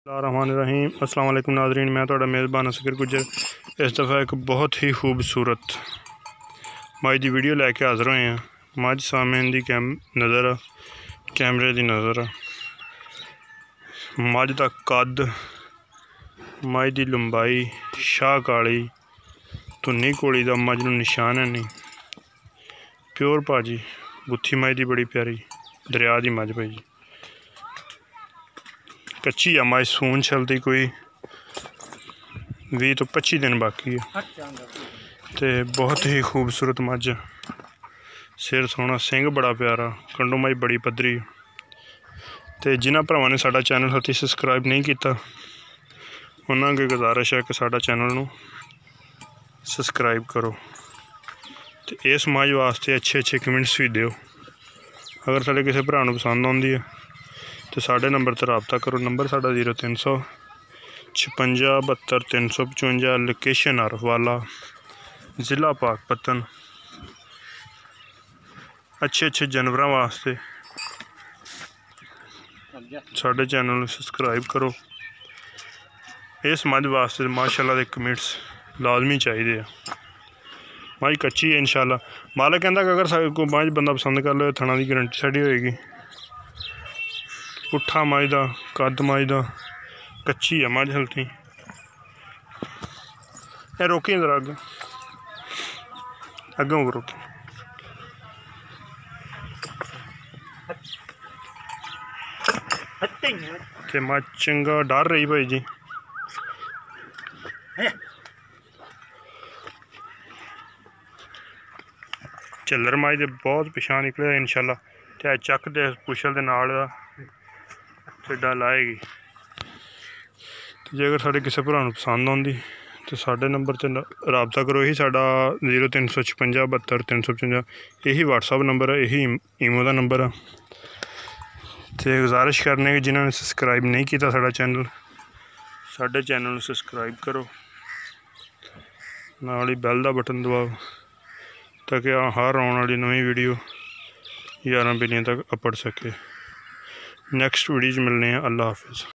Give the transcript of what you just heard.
रहीम अस्सलाम वालेकुम नाज़रीन, मैं थोड़ा मेज़बान असगर गुजर इस दफ़ा एक बहुत ही खूबसूरत मज की वीडियो लैके हाज़र होए हैं। मज सामने दी नज़र कैमरे की नज़र मज का कद, मज की लंबाई, शाह काली धुन्नी कोली का मज नूं निशान है नहीं। प्योर भाजी गुत्थी मज की बड़ी प्यारी दरिया की मज भाई जी। कच्ची है मज, सून चलती कोई 20 तो 25 दिन बाकी है। तो बहुत ही खूबसूरत मज, सिर सोहना, सिंह बड़ा प्यारा, कंडो मज बड़ी पद्धरी। तो जिन्होंने भरावां ने साडा चैनल हत्ती सबसक्राइब नहीं किया उन्होंने अगे गुजारिश है कि साडा चैनल नूं सबसक्राइब करो। तो इस मज वास्ते अच्छे कमेंट्स भी दिओ। अगर साढ़े किसी भरा नूं पसंद आउंदी है तो साढ़े नंबर पर रबता करो। नंबर साढ़ा 0356 72 355। लोकेशन अरवाला, ज़िला पाकपतन। अच्छे जानवरों वास्ते साढ़े चैनल सबसक्राइब करो। इस मज वास्ते माशाअल्लाह दे कमेंट्स लाजमी चाहिए। मज कच्ची है इंशाअल्लाह। मालिक कहता कि अगर कोई मज बंदा पसंद कर लो थणा की गारंटी साड़ी होएगी। पुट्ठा मज का कद मज का कच्ची है मज हल्की। रोकी जरा अगों रोकी। ते मज चंगा डर रही भाई जी। झल्लर मज दे बहुत पिछा निकले इंशाअल्लाह। ते चक दे पुछल दे नाल टिड्डा लाएगी। जे अगर साढ़े किसी भरा नूं पसंद आउंदी तो साढ़े नंबर से रबता करो। यही साढ़ा 0356 72 355 यही व्हाट्सअप नंबर है, यही ईमो का नंबर है। तो गुजारिश करने कि जिन्होंने सबसक्राइब नहीं किया साढ़ा चैनल, साढ़े चैनल सबसक्राइब करो, नाल ही बैल का बटन दबाओ ताकि हर आने वाली नवी वीडियो 11 बिलियन तक अपड़ सके। नैक्सट वीडियो मिलने हैं। अल्लाह हाफिज़।